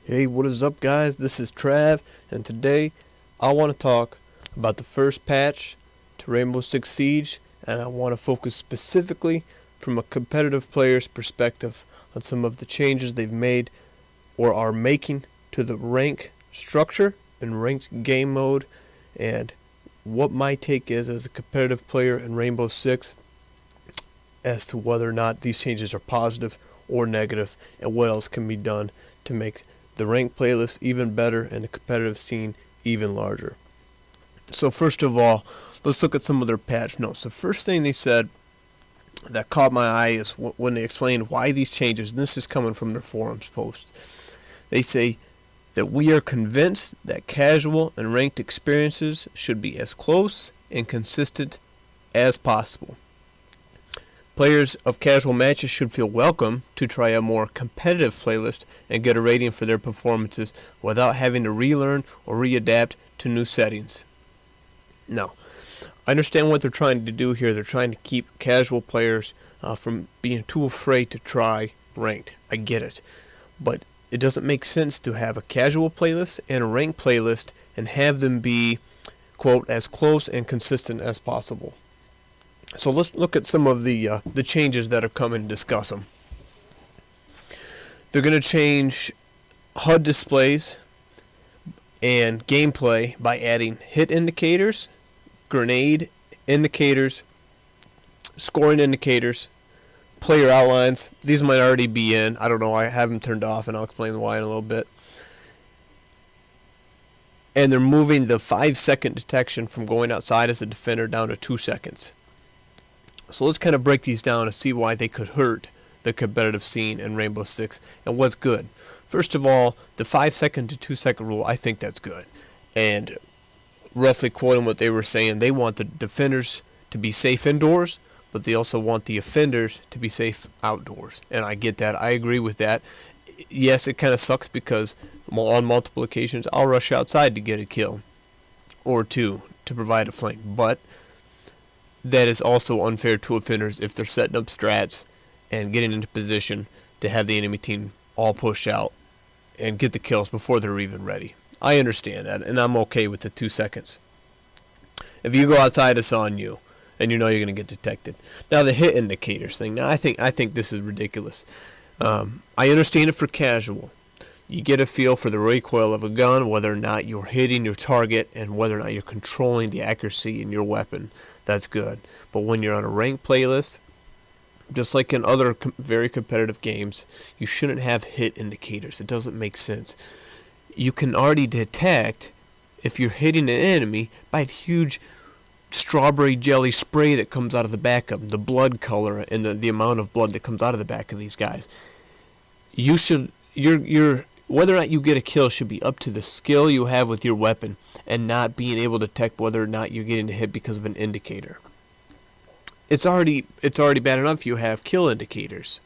Hey, what is up, guys? This is Trav, and today I want to talk about the first patch to Rainbow Six Siege, and I want to focus specifically from a competitive player's perspective on some of the changes they've made or are making to the rank structure and ranked game mode, and what my take is as a competitive player in Rainbow Six as to whether or not these changes are positive or negative, and what else can be done to make the ranked playlist even better and the competitive scene even larger. So first of all, let's look at some of their patch notes. The first thing they said that caught my eye is when they explained why these changes, and this is coming from their forums post. They say that we are convinced that casual and ranked experiences should be as close and consistent as possible. Players of casual matches should feel welcome to try a more competitive playlist and get a rating for their performances without having to relearn or readapt to new settings. Now, I understand what they're trying to do here. They're trying to keep casual players from being too afraid to try ranked. I get it. But it doesn't make sense to have a casual playlist and a ranked playlist and have them be, quote, as close and consistent as possible. So let's look at some of the changes that are coming and discuss them. They're going to change HUD displays and gameplay by adding hit indicators, grenade indicators, scoring indicators, player outlines. These might already be in. I don't know. I have them turned off, and I'll explain why in a little bit. And they're moving the 5-second detection from going outside as a defender down to 2 seconds. So let's kind of break these down and see why they could hurt the competitive scene in Rainbow Six and what's good. First of all, the 5-second to 2-second rule, I think that's good. And roughly quoting what they were saying, they want the defenders to be safe indoors, but they also want the offenders to be safe outdoors. And I get that. I agree with that. Yes, it kind of sucks because on multiple occasions I'll rush outside to get a kill or two to provide a flank, but that is also unfair to offenders if they're setting up strats and getting into position to have the enemy team all push out and get the kills before they're even ready. I understand that, and I'm okay with the 2 seconds. If you go outside, it's on you, and you know you're going to get detected. Now the hit indicators thing. Now I think this is ridiculous. I understand it for casual. You get a feel for the recoil of a gun, whether or not you're hitting your target, and whether or not you're controlling the accuracy in your weapon. That's good. But when you're on a ranked playlist, just like in other very competitive games, you shouldn't have hit indicators. It doesn't make sense. You can already detect if you're hitting an enemy by the huge strawberry jelly spray that comes out of the back of them, the blood color and the amount of blood that comes out of the back of these guys. You should whether or not you get a kill should be up to the skill you have with your weapon and not being able to detect whether or not you're getting a hit because of an indicator. It's already bad enough you have kill indicators.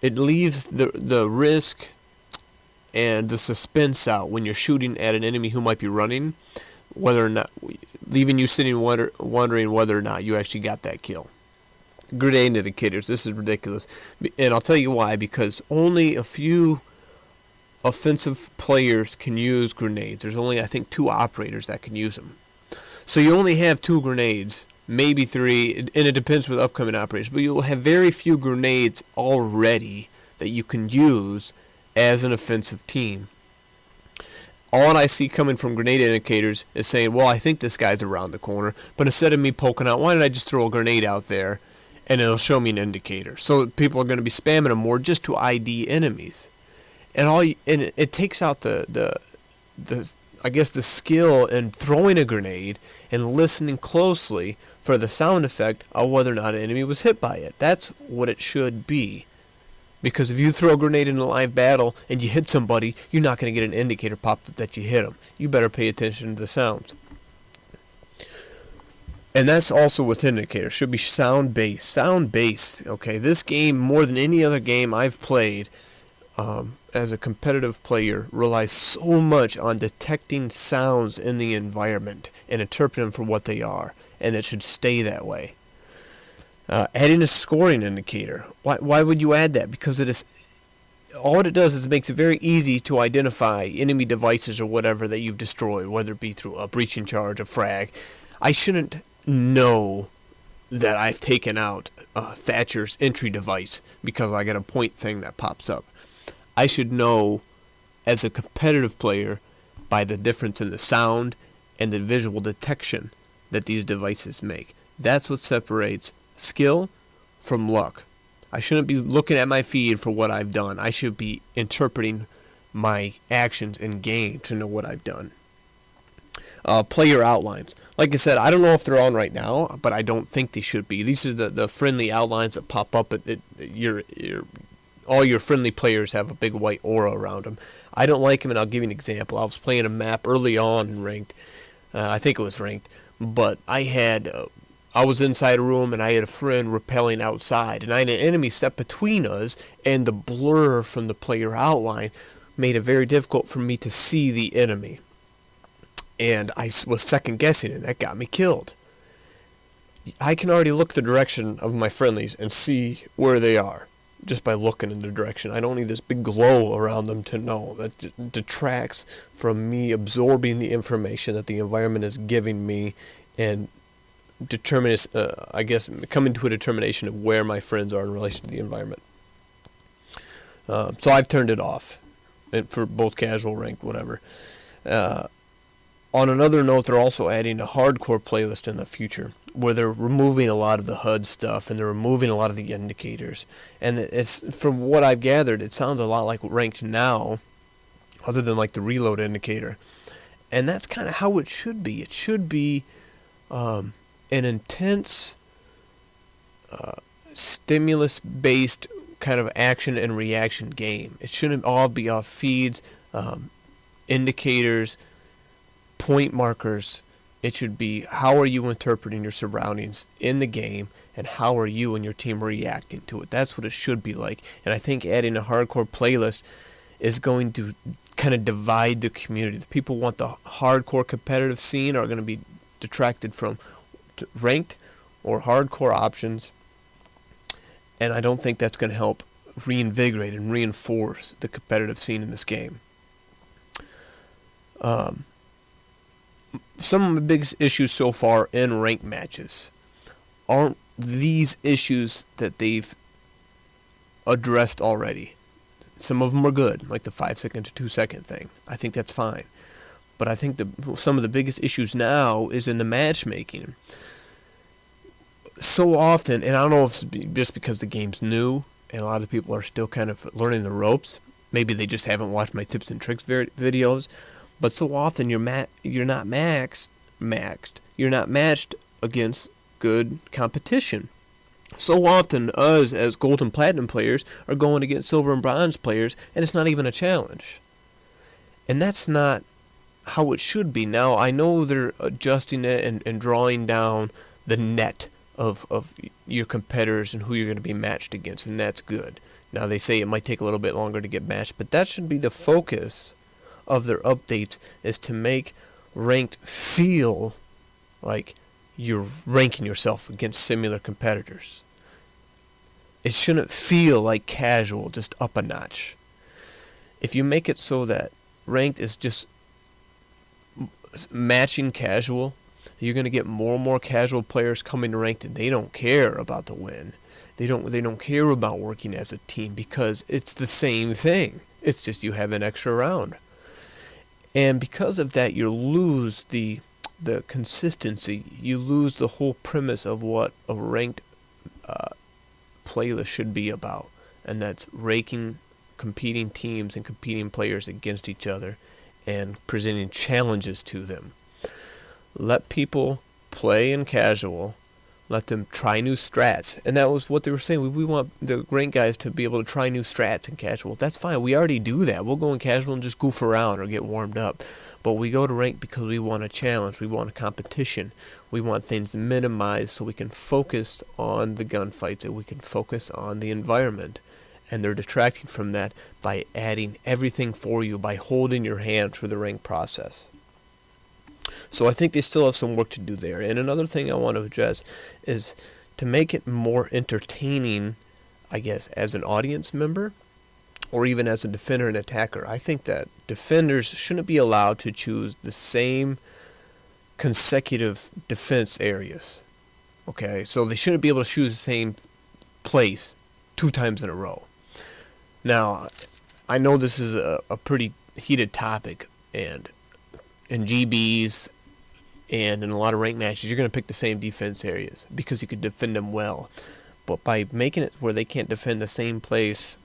It leaves the risk and the suspense out when you're shooting at an enemy who might be running, whether or not leaving you sitting wondering whether or not you actually got that kill. Grenade indicators. This is ridiculous, and I'll tell you why. Because only a few offensive players can use grenades. There's only, I think, 2 operators that can use them. So you only have 2 grenades, maybe 3, and it depends with upcoming operators, but you'll have very few grenades already that you can use as an offensive team. All I see coming from grenade indicators is saying, well, I think this guy's around the corner, but instead of me poking out, why don't I just throw a grenade out there and it'll show me an indicator? So people are going to be spamming them more just to ID enemies. And it takes out the I guess the skill in throwing a grenade and listening closely for the sound effect of whether or not an enemy was hit by it. That's what it should be. Because if you throw a grenade in a live battle and you hit somebody, you're not going to get an indicator pop up that you hit them. You better pay attention to the sounds. And that's also with indicators. Should be sound-based. Sound-based. Okay, this game, more than any other game I've played, as a competitive player, relies so much on detecting sounds in the environment and interpreting them for what they are, and it should stay that way. Adding a scoring indicator. Why would you add that? Because it is all it does is it makes it very easy to identify enemy devices or whatever that you've destroyed, whether it be through a breaching charge, a frag. I shouldn't know that I've taken out Thatcher's entry device because I get a point thing that pops up. I should know as a competitive player by the difference in the sound and the visual detection that these devices make. That's what separates skill from luck. I shouldn't be looking at my feed for what I've done. I should be interpreting my actions in game to know what I've done. Player outlines. Like I said, I don't know if they're on right now, but I don't think they should be. These are the friendly outlines that pop up. All your friendly players have a big white aura around them. I don't like them, and I'll give you an example. I was playing a map early on in ranked. I think it was ranked, but I was inside a room, and I had a friend rappelling outside, and I had an enemy step between us, and the blur from the player outline made it very difficult for me to see the enemy. And I was second guessing, and that got me killed. I can already look the direction of my friendlies and see where they are just by looking in the direction. I don't need this big glow around them to know. That detracts from me absorbing the information that the environment is giving me and coming to a determination of where my friends are in relation to the environment. So I've turned it off for both casual, ranked, whatever. On another note, they're also adding a hardcore playlist in the future where they're removing a lot of the HUD stuff and they're removing a lot of the indicators. And it's, from what I've gathered, it sounds a lot like ranked now, other than like the reload indicator. And that's kind of how it should be. It should be an intense, stimulus-based kind of action and reaction game. It shouldn't all be off feeds, indicators, point markers. It should be, how are you interpreting your surroundings in the game, and how are you and your team reacting to it? That's what it should be like. And I think adding a hardcore playlist is going to kind of divide the community. The people who want the hardcore competitive scene are going to be detracted from ranked or hardcore options, and I don't think that's going to help reinvigorate and reinforce the competitive scene in this game. Some of the biggest issues so far in ranked matches aren't these issues that they've addressed already. Some of them are good, like the 5-second to 2-second thing. I think that's fine. But I think some of the biggest issues now is in the matchmaking. So often, and I don't know if it's just because the game's new and a lot of people are still kind of learning the ropes. Maybe they just haven't watched my tips and tricks videos. But so often you're not maxed. You're not matched against good competition. So often us as gold and platinum players are going against silver and bronze players, and it's not even a challenge. And that's not how it should be. Now, I know they're adjusting it and drawing down the net of your competitors and who you're going to be matched against, and that's good. Now, they say it might take a little bit longer to get matched, but that should be the focus of their updates, is to make ranked feel like you're ranking yourself against similar competitors. It shouldn't feel like casual, just up a notch. If you make it so that ranked is just matching casual, you're going to get more and more casual players coming to ranked, and they don't care about the win. They don't care about working as a team because it's the same thing. It's just you have an extra round. And because of that, you lose the consistency. You lose the whole premise of what a ranked playlist should be about. And that's raking competing teams and competing players against each other and presenting challenges to them. Let people play in casual. Let them try new strats. And that was what they were saying. We want the ranked guys to be able to try new strats in casual. That's fine. We already do that. We'll go in casual and just goof around or get warmed up. But we go to ranked because we want a challenge. We want a competition. We want things minimized so we can focus on the gunfights and we can focus on the environment. And they're detracting from that by adding everything for you, by holding your hand through the ranked process. So I think they still have some work to do there. And another thing I want to address is to make it more entertaining, I guess, as an audience member, or even as a defender and attacker. I think that defenders shouldn't be allowed to choose the same consecutive defense areas. Okay, so they shouldn't be able to choose the same place 2 times in a row. Now, I know this is a pretty heated topic, and in GBs and in a lot of ranked matches, you're going to pick the same defense areas because you can defend them well. But by making it where they can't defend the same place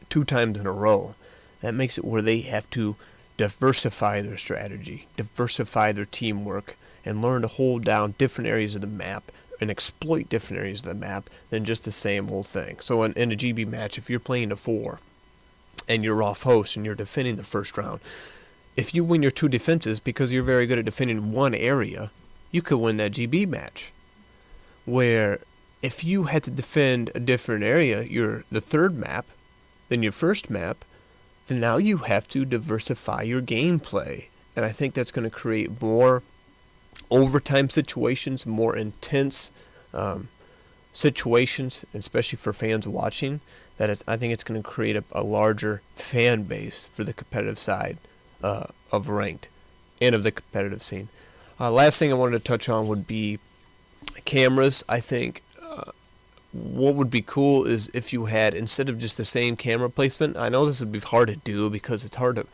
2 times in a row, that makes it where they have to diversify their strategy, diversify their teamwork, and learn to hold down different areas of the map and exploit different areas of the map than just the same old thing. So in a GB match, if you're playing a 4 and you're off host and you're defending the first round, if you win your 2 defenses because you're very good at defending one area, you could win that GB match. Where if you had to defend a different area, the third map, than your first map, then now you have to diversify your gameplay. And I think that's going to create more overtime situations, more intense situations, especially for fans watching. I think it's going to create a larger fan base for the competitive side of ranked and of the competitive scene. Last thing I wanted to touch on would be cameras. I think what would be cool is if you had, instead of just the same camera placement, I know this would be hard to do because it's hard to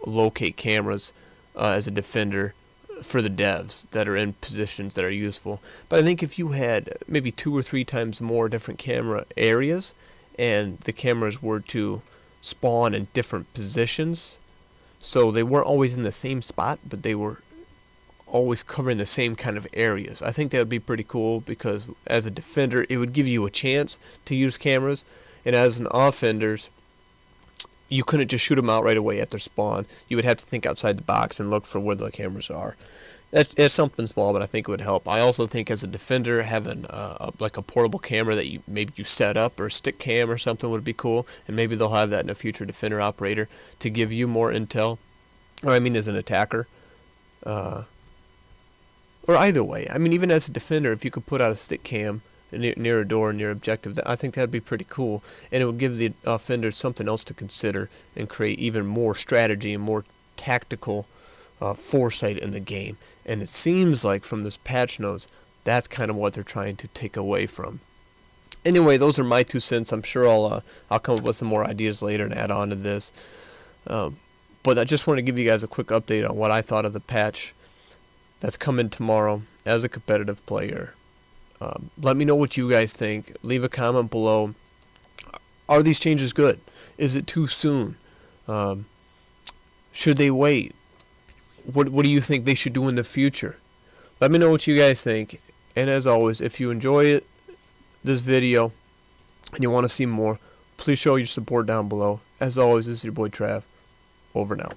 locate cameras as a defender for the devs that are in positions that are useful. But I think if you had maybe 2 or 3 times more different camera areas and the cameras were to spawn in different positions, so they weren't always in the same spot, but they were always covering the same kind of areas. I think that would be pretty cool because as a defender, it would give you a chance to use cameras, and as an offender, you couldn't just shoot them out right away at their spawn. You would have to think outside the box and look for where the cameras are. It's something small, but I think it would help. I also think as a defender, having like a portable camera that you set up, or a stick cam or something, would be cool. And maybe they'll have that in a future defender operator to give you more intel. Or I mean, as an attacker. Or either way. I mean, even as a defender, if you could put out a stick cam near a door near objective, I think that would be pretty cool. And it would give the offenders something else to consider and create even more strategy and more tactical foresight in the game. And it seems like from this patch notes, that's kind of what they're trying to take away from. Anyway, those are my 2 cents. I'm sure I'll come up with some more ideas later and add on to this. But I just want to give you guys a quick update on what I thought of the patch that's coming tomorrow as a competitive player. Let me know what you guys think. Leave a comment below. Are these changes good? Is it too soon? Should they wait? What do you think they should do in the future? Let me know what you guys think. And as always, if you enjoy this video and you want to see more, please show your support down below. As always, this is your boy Trav. Over now.